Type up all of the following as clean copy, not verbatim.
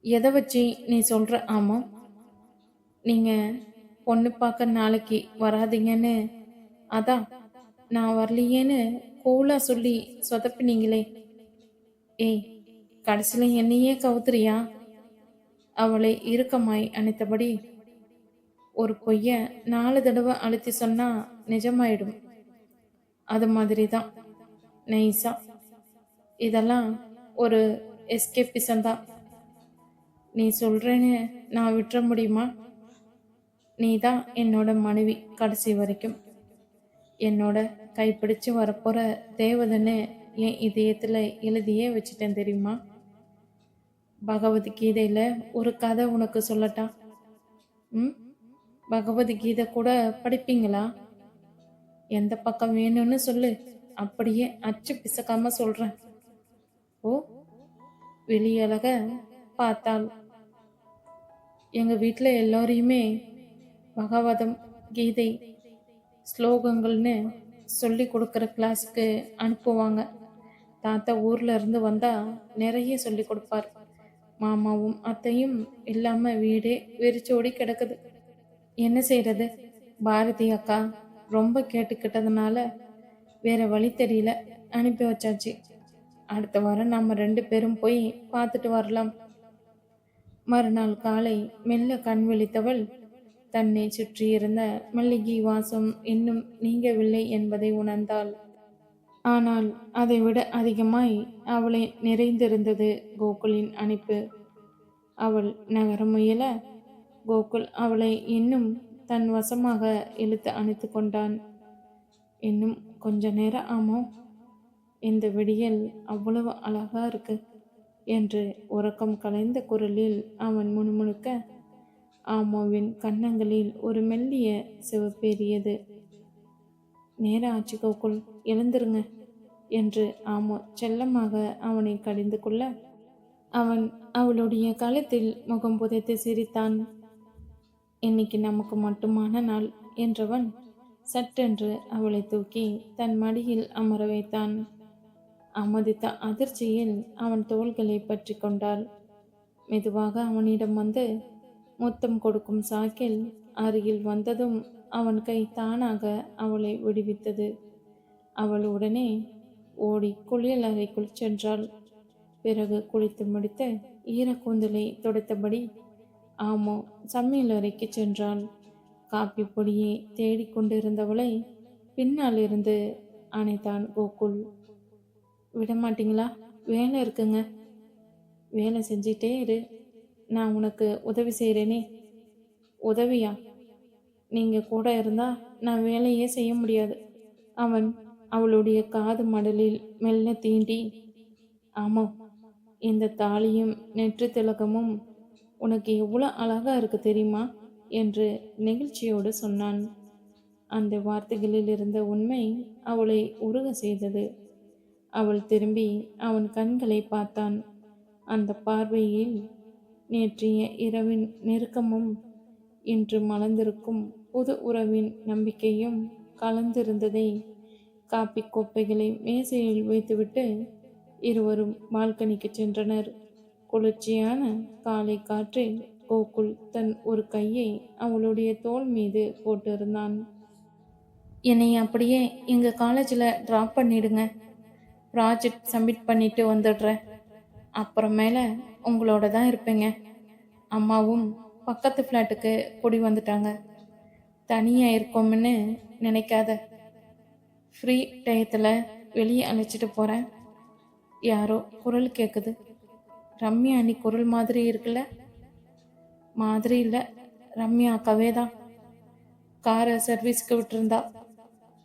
எதை வச்சு நீ சொல்ற ஆமா? நீங்க பொண்ணு பார்க்க நாளைக்கு வராதீங்கன்னு, அதான் நான் வரலையேன்னு கூலா சொல்லி சொதப்பினீங்களே. ஏய், கடைசியில என்னையே கவுத்துறியா? அவளை இறுக்கமாய் அணைத்தபடி, ஒரு பொய்ய 4 தடவை அழுத்தி சொன்னா நிஜமாயிடும். அது மாதிரி தான் நைஸா. இதெல்லாம் ஒரு எஸ்கேப்பிசம் தான். நீ சொல்றேன்னு நான் விட்டுற முடியுமா? நீ தான் என்னோட மனைவி கடைசி வரைக்கும். என்னோட கைப்பிடிச்சு வரப்போற தேவதைன்னு என் இதயத்துல எழுதியே வச்சுட்டேன் தெரியுமா? பகவத்கீதையில ஒரு கதை உனக்கு சொல்லட்டா? ம் பகவத்கீதை கூட படிப்பீங்களா? எந்த பக்கம் வேணும்னு சொல்லு, அப்படியே அச்சு பிசக்காம சொல்றேன். ஓ, வெளியழக பார்த்தாள். எங்க வீட்டில் எல்லோரையுமே பகவதம் கீதை ஸ்லோகங்கள்னு சொல்லி கொடுக்குற கிளாஸுக்கு அனுப்புவாங்க. தாத்தா ஊர்ல இருந்து வந்தா நிறைய சொல்லி கொடுப்பார். மாமாவும் அத்தையும் இல்லாம வீடே வெறிச்சோடி கிடக்குது. என்ன செய்யறது? பாரதி அக்கா ரொம்ப கேட்டுக்கிட்டதுனால வேற வழி தெரியல, அனுப்பி வச்சாச்சு. அடுத்த வாரம் நம்ம 2 பேரும் போய் பார்த்துட்டு வரலாம். மறுநாள் காலை மெல்ல கண் விழித்தவள் தன்னை சுற்றியிருந்த மல்லிகை வாசம் இன்னும் நீங்கவில்லை என்பதை உணர்ந்தாள். ஆனால் அதைவிட அதிகமாய் அவளை நிறைந்திருந்தது கோகுலின் அணைப்பு. அவள் நகர முயல கோகுல் அவளை இன்னும் தன் வசமாக இழுத்து அணைத்து கொண்டான். இன்னும் கொஞ்ச நேரம் ஆமோ? இந்த விடியல் அவ்வளவு அழகா இருக்கு என்று உறக்கம் கலைந்த குரலில் அவன் முணுமுணுக்க, ஆமோவின் கன்னங்களில் ஒரு மெல்லிய சிவப்பேறியது. நேரம் ஆச்சு கோகுல், எழுந்துருங்க என்று ஆமோ செல்லமாக அவனை கடிந்து கொள்ள, அவன் அவளுடைய கழுத்தில் முகம் புதைத்து சிரித்தான். இன்னைக்கு நமக்கு மட்டுமான நாள் என்றவன் சட்டென்று அவளை தூக்கி தன் மடியில் அமர வைத்தான். அமதித்த அதிர்ச்சியில் அவன் தோள்களை பற்றி கொண்டாள். மெதுவாக அவனிடம் வந்து முத்தம் கொடுக்கும் சாக்கில் அருகில் வந்ததும் அவன் கை தானாக அவளை விடுவித்தது. அவள் உடனே ஓடி குளியல் அறைக்குள் சென்றாள். பிறகு குளித்து முடித்து ஈரக்கூந்தலை துடைத்தபடி ஆமோ சமையல் அறைக்கு சென்றாள். காப்பி பொடியை தேடிக்கொண்டிருந்தவளை பின்னால் இருந்து அணைத்தான் கோகுல். விடமாட்டீங்களா? வேலை இருக்குங்க. வேலை செஞ்சிட்டே இரு, நான் உனக்கு உதவி செய்கிறேனே. உதவியா? நீங்க கூட இருந்தா நான் வேலையே செய்ய முடியாது. அவன் அவளுடைய காது மடலில் மெல்ல தீண்டி, ஆமா, இந்த தாலியும் நெற்றி திலகமும் உனக்கு எவ்வளோ அழகா இருக்கு தெரியுமா என்று நெகிழ்ச்சியோடு சொன்னான். அந்த வார்த்தைகளில் இருந்த உண்மை அவளை உருக செய்தது. அவள் திரும்பி அவன் கண்களை பார்த்தான். அந்த பார்வையில் நேற்றைய இரவின் நெருக்கமும் இன்று மலர்ந்திருக்கும் புது உறவின் நம்பிக்கையும் கலந்திருந்ததை காப்பி கோப்பைகளை மேசையில் வைத்துவிட்டு இருவரும் பால்கனிக்கு சென்றனர். குளிர்ச்சியான காலை காற்றில் கோகுல் தன் ஒரு கையை அவளுடைய தோள் மீது போட்டிருந்தான். என்னை அப்படியே எங்கள் காலேஜில் ட்ராப் பண்ணிடுங்க. ப்ராஜெக்ட் சப்மிட் பண்ணிட்டு வந்துடுறேன். அப்புறமேல உங்களோட தான் இருப்பேங்க. அம்மாவும் பக்கத்து ஃப்ளாட்டுக்கு குடி வந்துட்டாங்க. தனியாக இருக்கோம்னு நினைக்காத. ஃப்ரீ டயத்தில் வெளியே அழைச்சிட்டு போகிறேன். யாரோ குரல் கேட்குது. ரம்யா அண்ணி குரல் மாதிரி இருக்குல்ல? மாதிரி இல்லை, ரம்யா அக்காவே தான். காரை சர்வீஸ்க்கு விட்டுருந்தா,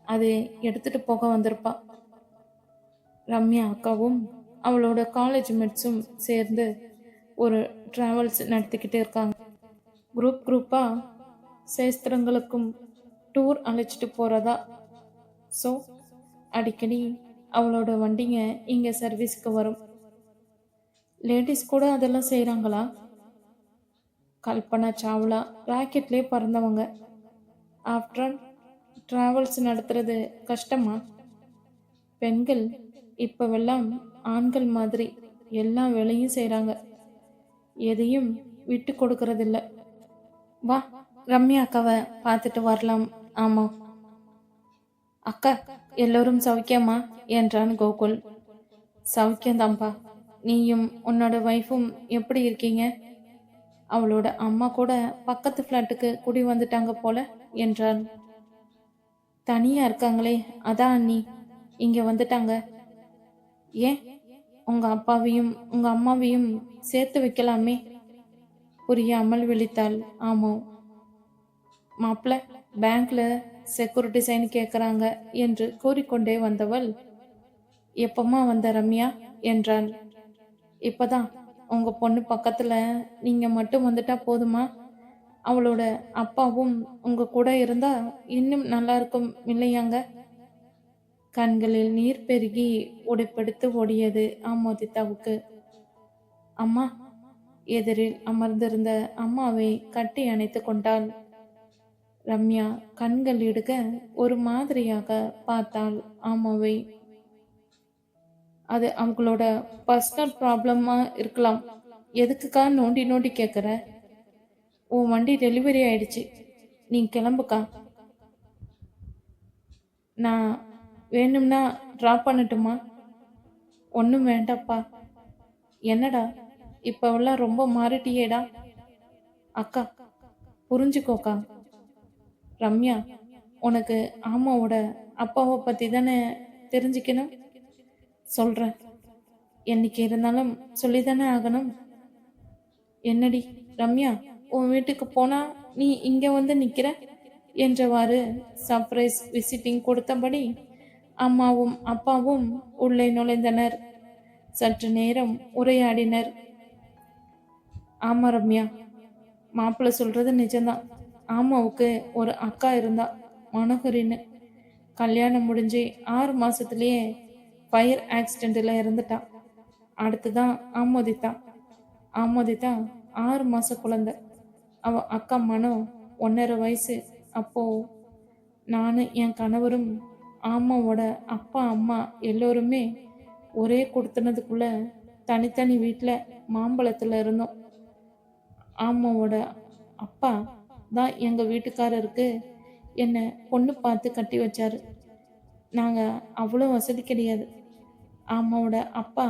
அது எடுத்துட்டு போக வந்திருப்பா. ரம்யா அக்காவும் அவளோட காலேஜ் மேட்ஸும் சேர்ந்து ஒரு டிராவல்ஸ் நடத்திக்கிட்டு இருக்காங்க. குரூப்பாக சேஸ்திரங்களுக்கும் டூர் அழைச்சிட்டு போகிறதா. ஸோ அடிக்கடி அவளோட வண்டிங்க இங்கே சர்வீஸ்க்கு வரும். லேடிஸ் கூட அதெல்லாம் செய்கிறாங்களா? கல்பனா சாவ்லா ராக்கெட்லேயே பறந்தவங்க. ஆஃப்டர் ஆல் ட்ராவல்ஸ் நடத்துறது கஷ்டமா? பெண்கள் இப்போவெல்லாம் ஆண்கள் மாதிரி எல்லா வேலையும் செய்கிறாங்க. எதையும் விட்டு கொடுக்கறதில்ல. வா, ரம்யா அக்காவை பார்த்துட்டு வரலாம். ஆமா அக்கா, எல்லோரும் சௌக்கியமா என்றான் கோகுல். சௌக்கியந்தான்பா. நீயும் உன்னோட ஒய்ஃபும் எப்படி இருக்கீங்க? அவளோட அம்மா கூட பக்கத்து ஃப்ளாட்டுக்கு குடி வந்துட்டாங்க போல என்றான். தனியா இருக்காங்களே, அதான் அண்ணி இங்க வந்துட்டாங்க. ஏன், உங்க அப்பாவையும் உங்க அம்மாவையும் சேர்த்து வைக்கலாமே? புரியாமல் விழித்தாள். ஆமோ, மாப்பிள்ள பேங்க்ல செக்யூரிட்டி சைன் கேட்குறாங்க என்று கூறிக்கொண்டே வந்தவள், எப்பமா வந்த ரம்யா என்றான். இப்பதான். உங்க பொண்ணு பக்கத்துல நீங்க மட்டும் வந்துட்டா போதுமா? அவளோட அப்பாவும் உங்க கூட இருந்தா இன்னும் நல்லா இருக்கும் இல்லையாங்க? கண்களில் நீர் பெருகி உடைப்பெடுத்து ஓடியது ஆமோதிதாவுக்கு. அம்மா, எதிரில் அமர்ந்திருந்த அம்மாவை கட்டி அணைத்து கொண்டாள். ரம்யா கண்கள் இடுக ஒரு மாதிரியாக பார்த்தாள் ஆமாவை. அது அவங்களோட பர்சனல் ப்ராப்ளமா இருக்கலாம். எதுக்குக்கா நோண்டி நோண்டி கேட்குற? உன் வண்டி டெலிவரி ஆயிடுச்சு, நீ கிளம்புக்கா. நான் வேணும்னா ட்ராப் பண்ணட்டுமா? ஒன்றும் வேண்டாப்பா. என்னடா இப்போவெல்லாம் ரொம்ப மாறிட்டியேடா. அக்கா, புரிஞ்சுக்கோக்கா. ரம்யா, உனக்கு ஆமாவோட அப்பாவை பற்றி தானே தெரிஞ்சுக்கணும். சொல்கிறேன், என்னைக்கு இருந்தாலும் சொல்லித்தானே ஆகணும். என்னடி ரம்யா, உன் வீட்டுக்கு போனா நீ இங்க வந்து நிக்கிற என்றவாறு சர்ப்ரைஸ் விசிட்டிங் கொடுத்தபடி அம்மாவும் அப்பாவும் உள்ளே நுழைந்தனர். சற்று நேரம் உரையாடினர். ஆமா ரம்யா, மாப்பிள்ள சொல்றது நிஜம்தான். ஆமாவுக்கு ஒரு அக்கா இருந்தா, மனோகரின்னு. கல்யாணம் முடிஞ்சு 6 மாசத்துலயே ஃபயர் ஆக்சிடென்ட்ல இறந்துட்டா. அடுத்துதான் ஆமோதிதா. ஆமோதிதா 6 மாச குழந்தை. அவ அக்கா மனோ 1.5 வயசு. அப்போ நானு என் கணவரும் ஆமாவோட அப்பா அம்மா எல்லோருமே ஒரே கொடுத்தனதுக்குள்ள தனித்தனி வீட்டில் மாம்பழத்தில் இருந்தோம். ஆமாவோட அப்பா தான் எங்கள் வீட்டுக்காரருக்கு என்னை பொண்ணு பார்த்து கட்டி வச்சாரு. நாங்கள் அவ்வளோ வசதி கிடையாது. ஆமாவோட அப்பா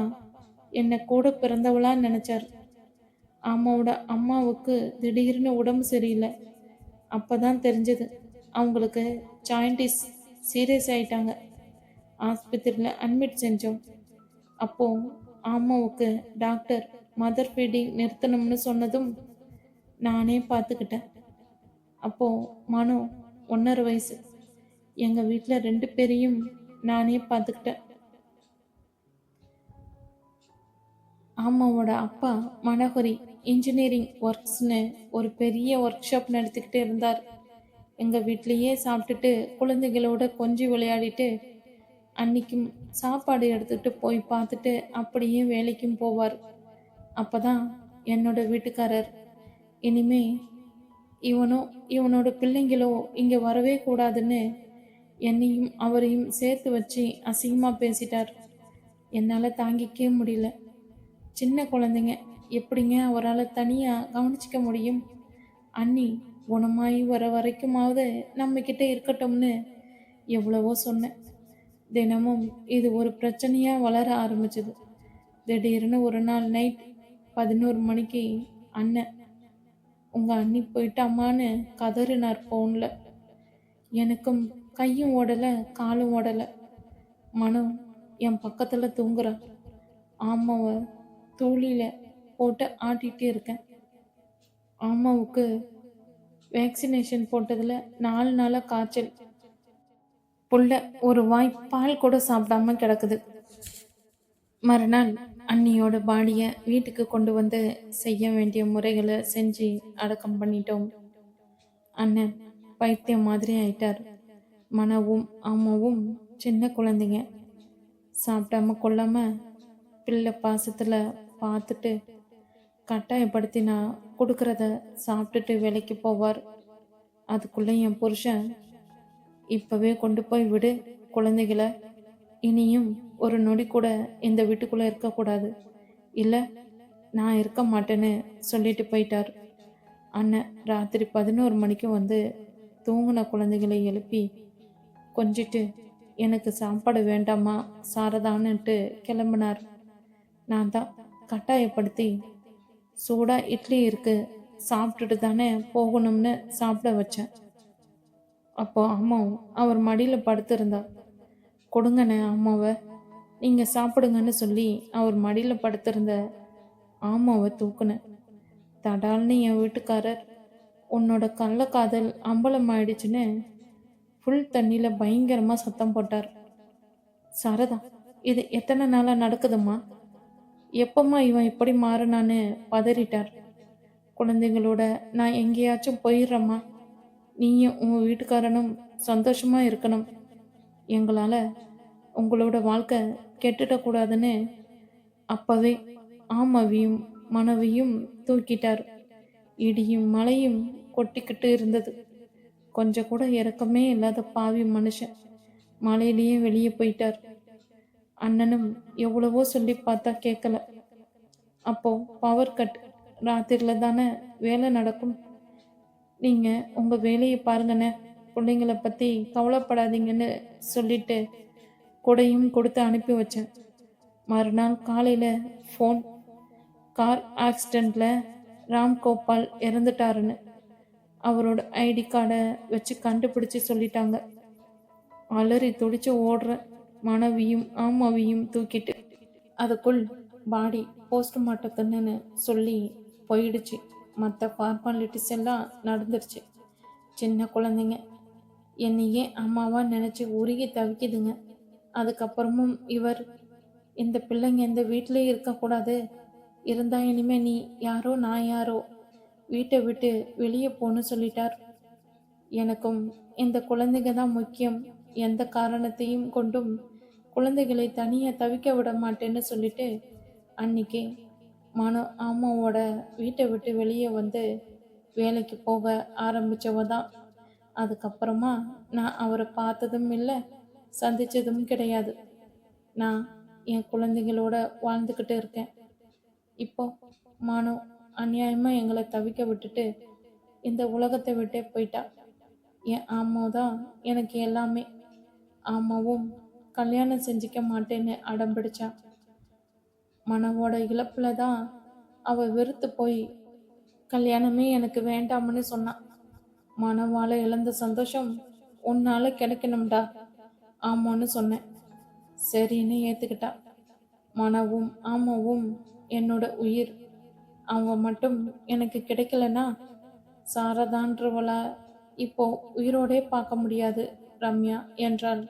என்னை கூட பிறந்தவளா நினச்சார். அம்மாவோட அம்மாவுக்கு திடீர்னு உடம்பு சரியில்லை. அப்பதான் தெரிஞ்சது அவங்களுக்கு ஜாயின்டிஸ் சீரியஸ் ஆயிட்டாங்க. ஆஸ்பத்திரியில் அட்மிட் செஞ்சோம். அப்போ அம்மாவுக்கு டாக்டர் மதர் ஃபீடிங் நிறுத்தணும்னு சொன்னதும் நானே பார்த்துக்கிட்டேன். அப்போ மனோ 1.5 வயசு. எங்கள் வீட்டில் 2 பேரையும் நானே பார்த்துக்கிட்டேன். அம்மாவோட அப்பா மனோகரி இன்ஜினியரிங் ஒர்க்ஸ்னு ஒரு பெரிய ஒர்க் ஷாப் நடத்திக்கிட்டு இருந்தார். எங்கள் வீட்லேயே சாப்பிட்டுட்டு குழந்தைகளோட கொஞ்சி விளையாடிட்டு அன்னைக்கும் சாப்பாடு எடுத்துகிட்டு போய் பார்த்துட்டு அப்படியே வேலைக்கும் போவார். அப்போ தான் என்னோட வீட்டுக்காரர், இனிமே இவனோ இவனோட பிள்ளைங்களோ இங்கே வரவே கூடாதுன்னு என்னையும் அவரையும் சேர்த்து வச்சு அசிங்கமாக பேசிட்டார். என்னால் தாங்கிக்கவே முடியல. சின்ன குழந்தைங்க, எப்படிங்க அவரால் தனியாக கவனிச்சிக்க முடியும்? அண்ணி குணமாகி வர வரைக்குமாவது நம்மக்கிட்ட இருக்கட்டும்னு எவ்வளவோ சொன்னேன். தினமும் இது ஒரு பிரச்சனையாக வளர ஆரம்பிச்சது. திடீர்னு ஒரு நாள் நைட் 11 மணிக்கு அண்ணன், உங்கள் அண்ணி போயிட்டாமான்னு கதறினார் ஃபோனில். எனக்கும் கையும் ஓடலை காலும் ஓடலை. மனோ என் பக்கத்தில் தூங்குறான். ஆமாவை தோளியில் போட்டு ஆட்டிகிட்டே இருக்கேன். அம்மாவுக்கு வேக்சினேஷன் போட்டதில் 4 நாளாக காய்ச்சல். புள்ள ஒரு வாய் பால் கூட சாப்பிடாம கிடக்குது. மறுநாள் அண்ணியோட பாடியை வீட்டுக்கு கொண்டு வந்து செய்ய வேண்டிய முறைகளை செஞ்சு அடக்கம் பண்ணிட்டோம். அண்ணன் பைத்தியம் மாதிரி ஆயிட்டார். மனவும் அம்மாவும் சின்ன குழந்தைங்க. சாப்பிடாம கொள்ளாம பிள்ளை பாசத்தில் பார்த்துட்டு கட்டாயப்படுத்தி நான் கொடுக்குறத சாப்பிட்டுட்டு வேலைக்கு போவார். அதுக்குள்ளே என் புருஷன், இப்போவே கொண்டு போய் விடு குழந்தைகளை, இனியும் ஒரு நொடி கூட இந்த வீட்டுக்குள்ளே இருக்கக்கூடாது, இல்லை நான் இருக்க மாட்டேன்னு சொல்லிட்டு போயிட்டார். அண்ணன் ராத்திரி 11 மணிக்கு வந்து தூங்கின குழந்தைகளை எழுப்பி கொஞ்சிட்டு எனக்கு சாப்பாடு வேண்டாமா சாரதான்னுட்டு கிளம்பினார். நான் தான் கட்டாயப்படுத்தி சூடா இட்லி இருக்கு சாப்பிட்டுட்டு தானே போகணும்னு சாப்பிட வச்சேன். அப்போ அம்மாவும் அவர் மடியில் படுத்திருந்தா. கொடுங்கண்ணே அம்மாவை, நீங்கள் சாப்பிடுங்கன்னு சொல்லி அவர் மடியில் படுத்திருந்த ஆமாவை தூக்குனேன். தடால்னு என் வீட்டுக்காரர் உன்னோட கள்ளக்காதல் அம்பலம் ஆயிடுச்சுன்னு ஃபுல் தண்ணியில் பயங்கரமாக சத்தம் போட்டார். சாரதா, இது எத்தனை நாளாக நடக்குதுமா? எப்பம்மா இவன் இப்படி மாறினான்னு பதறிட்டார். குழந்தைங்களோட நான் எங்கேயாச்சும் போயிடுறேம்மா. நீயும் உங்கள் வீட்டுக்காரனும் சந்தோஷமாக இருக்கணும். எங்களால் உங்களோட வாழ்க்கை கெட்டுடக்கூடாதுன்னு அப்பவே ஆமாவையும் மனைவியும் தூக்கிட்டார். இடியும் மழையும் கொட்டிக்கிட்டு இருந்தது. கொஞ்சம் கூட இறக்கமே இல்லாத பாவி மனுஷன் மழையிலேயே வெளியே போயிட்டார். அண்ணனும் எவ்வளவோ சொல்லி பார்த்தா கேட்கல. அப்போ பவர் கட், ராத்திரில தானே வேலை நடக்கும். நீங்கள் உங்கள் வேலையை பாருங்கண்ணே, பிள்ளைங்களை பற்றி கவலைப்படாதீங்கன்னு சொல்லிட்டு கொடையும் கொடுத்து அனுப்பி வச்சேன். மறுநாள் காலையில் ஃபோன், கார் ஆக்சிடெண்ட்டில் ராம்கோபால் இறந்துட்டாருன்னு. அவரோட ஐடி கார்டை வச்சு கண்டுபிடிச்சி சொல்லிட்டாங்க. அலறி துடிச்சு ஓடுற மனைவியும் ஆமாவையும் தூக்கிட்டு. அதுக்குள் பாடி போஸ்ட்மார்ட்டத்துன்னு சொல்லி போயிடுச்சு. மற்ற ஃபார்மாலிட்டிஸ் எல்லாம் நடந்துருச்சு. சின்ன குழந்தைங்க என்னையே அம்மாவா நினச்சி உருகி தவிக்குதுங்க. அதுக்கப்புறமும் இவர், இந்த பிள்ளைங்க இந்த வீட்டிலே இருக்கக்கூடாது, இருந்தா இனிமே நீ யாரோ நான் யாரோ, வீட்டை விட்டு வெளியே போன்னு சொல்லிட்டார். எனக்கும் இந்த குழந்தைங்க தான் முக்கியம், எந்த காரணத்தையும் கொண்டும் குழந்தைகளை தனியாக தவிக்க விட மாட்டேன்னு சொல்லிட்டு அன்னைக்கு மனோ அம்மாவோட வீட்டை விட்டு வெளியே வந்து வேலைக்கு போக ஆரம்பித்தவ தான். அதுக்கப்புறமா நான் அவரை பார்த்ததும் இல்லை, சந்தித்ததும் கிடையாது. நான் என் குழந்தைங்களோட வாழ்ந்துக்கிட்டு இருக்கேன். இப்போ மனோ அநியாயமாக எங்களை தவிக்க விட்டுட்டு இந்த உலகத்தை விட்டே போயிட்டா. என் அம்மா தான் எனக்கு எல்லாமே. அம்மாவும் கல்யாணம் செஞ்சிக்க மாட்டேன்னு அடம் பிடிச்சா. மனவோட இழப்பில் தான் அவள் வெறுத்து போய் கல்யாணமே எனக்கு வேண்டாம்னு சொன்னான். மனவால் இழந்த சந்தோஷம் உன்னால் கிடைக்கணும்டா ஆமான்னு சொன்னேன். சரின்னு ஏற்றுக்கிட்டா. மனவும் ஆமாவும் என்னோட உயிர். அவங்க மட்டும் எனக்கு கிடைக்கலன்னா சாரதான்றவளை இப்போ உயிரோடே பார்க்க முடியாது ரம்யா என்றாள்.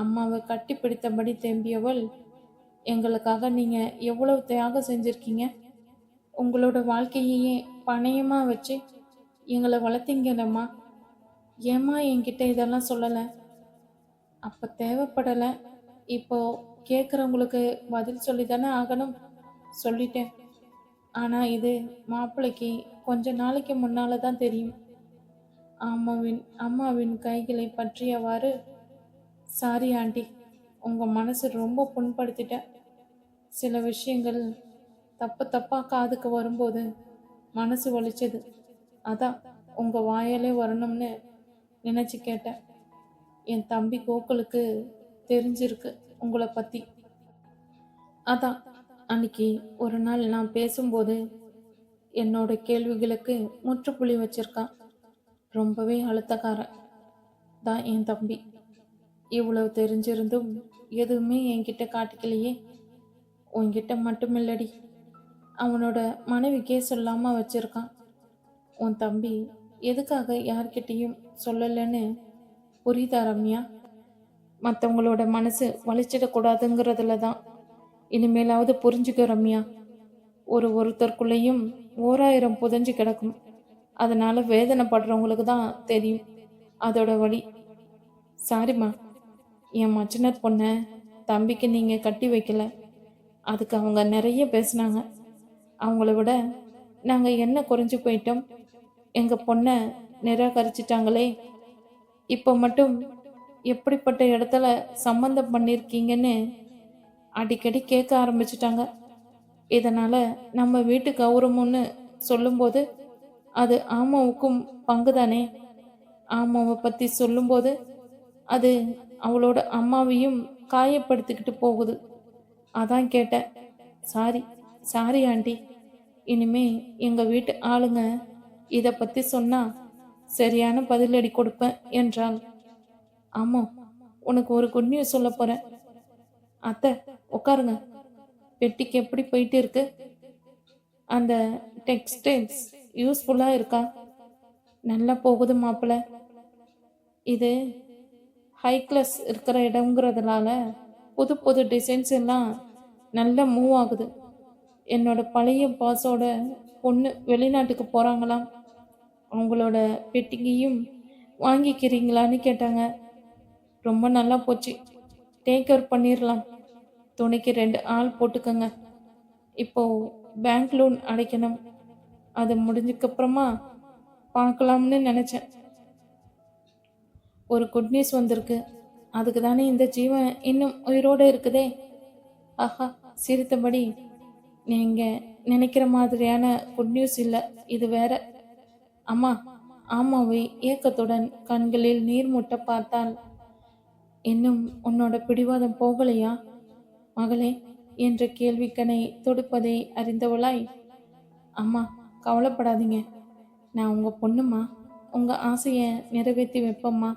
அம்மாவை கட்டி பிடித்தபடி தேம்பியவள், எங்களுக்காக நீங்கள் எவ்வளவு தியாகம் செஞ்சுருக்கீங்க. உங்களோட வாழ்க்கையையே பணயமாக வச்சு எங்களை வளர்த்தீங்களம்மா. ஏம்மா என்கிட்ட இதெல்லாம் சொல்லலை? அப்போ தேவைப்படலை, இப்போ கேட்குறவங்களுக்கு பதில் சொல்லி தானே ஆகணும். சொல்லிட்டேன். ஆனால் இது மாப்பிள்ளைக்கு கொஞ்ச நாளைக்கு முன்னால் தான் தெரியும். அம்மாவின் கைகளை பற்றியவாறு, சாரி ஆண்டி, உங்கள் மனசு ரொம்ப புண்படுத்திட்டேன். சில விஷயங்கள் தப்பாக காதுக்கு வரும்போது மனசு வலிச்சது. அதான் உங்கள் வாயாலே வரணும்னு நினச்சி கேட்டேன். என் தம்பி கோகுலுக்கு தெரிஞ்சிருக்கு உங்களை பற்றி. அதான் அன்னைக்கு ஒரு நாள் நான் பேசும்போது என்னோட கேள்விகளுக்கு முற்றுப்புள்ளி வச்சிருக்கான். ரொம்பவே அழுத்தக்காரன் தான் என் தம்பி. இவ்வளவு தெரிஞ்சிருந்தும் எதுவுமே என்கிட்ட காட்டிக்கலையே. உன்கிட்ட மட்டுமில்லடி, அவனோட மனைவிக்கே சொல்லாமல் வச்சிருக்கான். உன் தம்பி எதுக்காக யார்கிட்டையும் சொல்லலைன்னு புரியுதா ரம்யா? மற்றவங்களோட மனசு வலிச்சிடக்கூடாதுங்கிறதுல தான். இனிமேலாவது புரிஞ்சுக்க ரம்யா. ஒருத்தருக்குள்ளேயும் 1000 புதஞ்சு கிடக்கும். அதனால வேதனைப்படுறவங்களுக்கு தான் தெரியும் அதோட வழி. சாரிம்மா, என் மச்சினர் பொண்ணை தம்பிக்கு நீங்கள் கட்டி வைக்கல, அதுக்கு அவங்க நிறைய பேசினாங்க. அவங்கள விட நாங்கள் என்ன குறைஞ்சி போயிட்டோம்? எங்கள் பொண்ணை நிராகரிச்சிட்டாங்களே. இப்போ மட்டும் எப்படிப்பட்ட இடத்துல சம்மந்தம் பண்ணியிருக்கீங்கன்னு அடிக்கடி கேட்க ஆரம்பிச்சிட்டாங்க. இதனால நம்ம வீட்டு கௌரவம்னு சொல்லும்போது அது ஆமாவுக்கும் பங்குதானே. ஆமாவை பத்தி சொல்லும்போது அது அவளோட அம்மாவையும் காயப்படுத்திக்கிட்டு போகுது. அதான் கேட்டேன். Sorry sorry aunty. இனிமே எங்க வீட்டு ஆளுங்க இத பத்தி சொன்னா சரியான பதிலடி கொடுப்பேன் என்றாள். ஆமா, உனக்கு ஒரு குட் நியூஸ் சொல்ல போறேன். அத்தை, உட்காருங்க. பெட்டிக்கு எப்படி போயிட்டு இருக்கு? அந்த டெக்ஸ்டைல்ஸ் யூஸ்ஃபுல்லா இருக்கா? நல்லா போகுது மாப்பிள்ள. இது ஹை கிளாஸ் இருக்கிற இடங்கிறதுனால புது புது டிசைன்ஸ் எல்லாம் நல்லா மூவ் ஆகுது. என்னோட பழைய பாஸோட பொண்ணு வெளிநாட்டுக்கு போறாங்களாம். அவங்களோட பெட்டிங்கையும் வாங்கிக்கிறீங்களான்னு கேட்டாங்க. ரொம்ப நல்லா போச்சு. டேக் கேர் பண்ணிடலாம். துணைக்கு 2 ஆள் போட்டுக்கோங்க. இப்போ பேங்க் லோன் அடைக்கணும். அது முடிஞ்சதுக்கப்புறமா பார்க்கலாம்னு நினச்சேன். ஒரு குட் நியூஸ் வந்திருக்கு. அதுக்கு தானே இந்த ஜீவன் இன்னும் உயிரோடு இருக்குதே. ஆஹா, சிரித்தபடி, நீங்க நினைக்கிற மாதிரியான குட் நியூஸ் இல்லை, இது வேற. அம்மா, ஆமாவை ஏக்கத்துடன் கண்களில் நீர் முட்ட பார்த்தாள். இன்னும் உன்னோட பிடிவாதம் போகலையா மகளே என்ற கேள்விக்கனை தொடுப்பதை அறிந்தவளாய், அம்மா கவலைப்படாதீங்க, நான் உங்க பொண்ணுமா, உங்க ஆசையை நிறைவேற்றி வைப்பம்மா.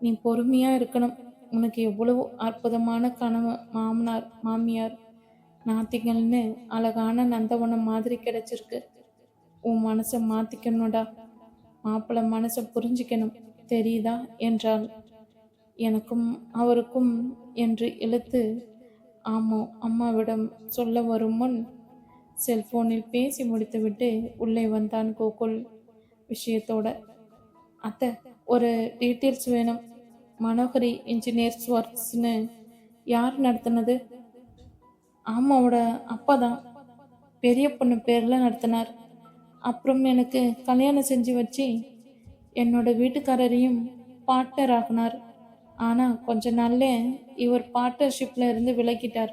நீ பொறுமையா இருக்கணும். உனக்கு எவ்வளவு அற்புதமான கனவு மாமனார் மாமியார் நாத்திகள்னு அழகான நந்தவனம் மாதிரி கிடைச்சிருக்கு. உன் மனசை மாத்திக்கணும்டா. மாப்பிள்ளை மனசை புரிஞ்சிக்கணும், தெரியுதா என்றாள். எனக்கும் அவருக்கும் என்று இழுத்து ஆமோ அம்மாவிடம் சொல்ல வரும் முன் செல்போனில் பேசி முடித்துவிட்டு உள்ளே வந்தான் கோகுல் விஷயத்தோட. அத்தை, ஒரு டீட்டெயில்ஸ் வேணும். மனோகரி இன்ஜினியர்ஸ் ஒர்க்ஸ்னு யார் நடத்தினது? ஆமாவோட அப்பா தான் பெரிய பொண்ணு பேரில் நடத்தினார். அப்புறம் எனக்கு கல்யாணம் செஞ்சு வச்சு என்னோட வீட்டுக்காரரையும் பார்ட்னர் ஆகினார். ஆனால் கொஞ்ச நாள்ல இவர் பார்ட்னர்ஷிப்பில் இருந்து விலகிட்டார்.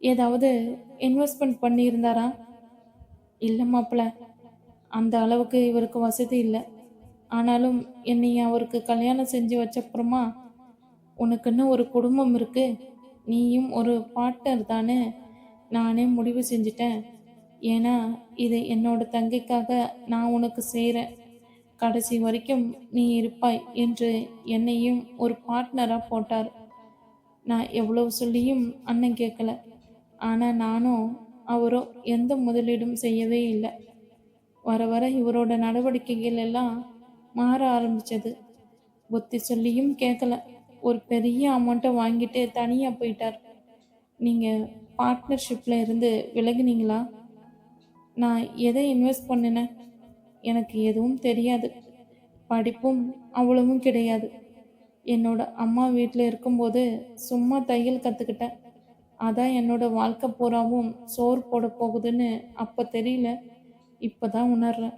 ஏதாவது இன்வெஸ்ட்மெண்ட் பண்ணியிருந்தாரா? இல்லை மாப்பிள்ள, அந்த அளவுக்கு இவருக்கு வசதி இல்லை. ஆனாலும் என்னை அவருக்கு கல்யாணம் செஞ்சு வச்சப்புறமா உனக்குன்னு ஒரு குடும்பம் இருக்கு, நீயும் ஒரு பார்ட்னர் தானே நானே முடிவு செஞ்சிட்டேன். ஏன்னா இது என்னோட தங்கைக்காக நான் உனக்கு செய்கிறேன். கடைசி வரைக்கும் நீ இருப்பாய் என்று என்னையும் ஒரு பார்ட்னராக போட்டார். நான் எவ்வளவு சொல்லியும் அண்ணன் கேட்கல. ஆனால் நானும் அவரோ எந்த முதலீடும் செய்யவே இல்லை. வர வர இவரோட நடவடிக்கைகள் எல்லாம் மாற ஆரம்பிச்சது. புத்தி சொல்லியும் கேட்கல. ஒரு பெரிய அமௌண்ட்டை வாங்கிட்டு தனியாக போயிட்டார். நீங்கள் பார்ட்னர்ஷிப்பில் இருந்து விலகினீங்களா? நான் எதை இன்வெஸ்ட் பண்ணினேன்? எனக்கு எதுவும் தெரியாது. படிப்பும் அவ்வளவும் கிடையாது. என்னோட அம்மா வீட்டில் இருக்கும்போது சும்மா தையல் கற்றுக்கிட்டேன். அதான் என்னோட வாழ்க்கை பூராவும் சோறு போட போகுதுன்னு அப்போ தெரியல, இப்போ தான் உணர்றேன்.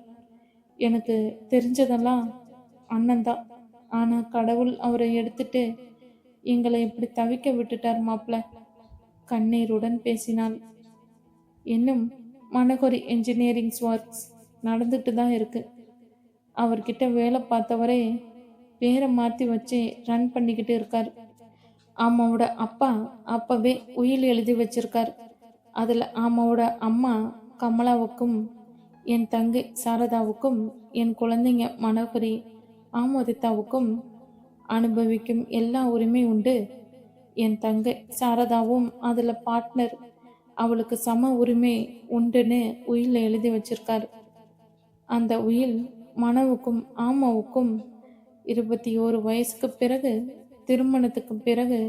எனக்கு தெரிஞ்சதெல்லாம் அண்ணன்தான். ஆனால் கடவுள் அவரை எடுத்துட்டு எங்களை இப்படி தவிக்க விட்டுட்டார் மாப்பிள்ள. கண்ணீருடன் பேசினாள். இன்னும் மனோகரி இன்ஜினியரிங் ஒர்க்ஸ் நடந்துட்டு தான் இருக்கு. அவர்கிட்ட வேலை பார்த்தவரே பேரை மாற்றி வச்சு ரன் பண்ணிக்கிட்டு இருக்கார். ஆமாவோட அப்பா அப்பவே உயில் எழுதி வச்சிருக்கார். அதில் ஆமாவோட அம்மா கமலாவுக்கும் என் தங்கை சாரதாவுக்கும் என் குழந்தைங்க மனோகரி ஆமோதித்தாவுக்கும் அனுபவிக்கும் எல்லா உரிமை உண்டு. என் தங்கை சாரதாவும் அதில் பார்ட்னர், அவளுக்கு சம உரிமை உண்டுன்னு உயிலில் எழுதி வச்சிருக்காரு. அந்த உயில் மனவுக்கும் ஆமாவுக்கும் 21 வயசுக்கு பிறகு, திருமணத்துக்கு பிறகு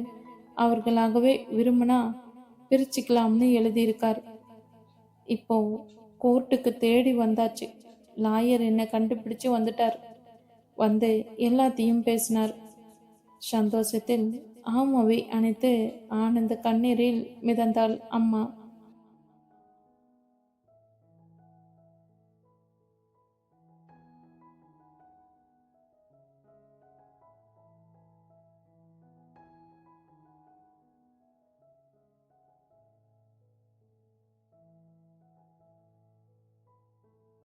அவர்களாகவே விரும்பினா பிரிச்சுக்கலாம்னு எழுதியிருக்கார். இப்போ கோர்ட்டுக்கு தேடி வந்தாச்சு. லாயர் என்னை கண்டுபிடிச்சு வந்துட்டார். வந்து எல்லாத்தையும் பேசினார். சந்தோஷத்தில் ஆமாவை அணைத்து ஆனந்த கண்ணீரில் மிதந்தாள் அம்மா.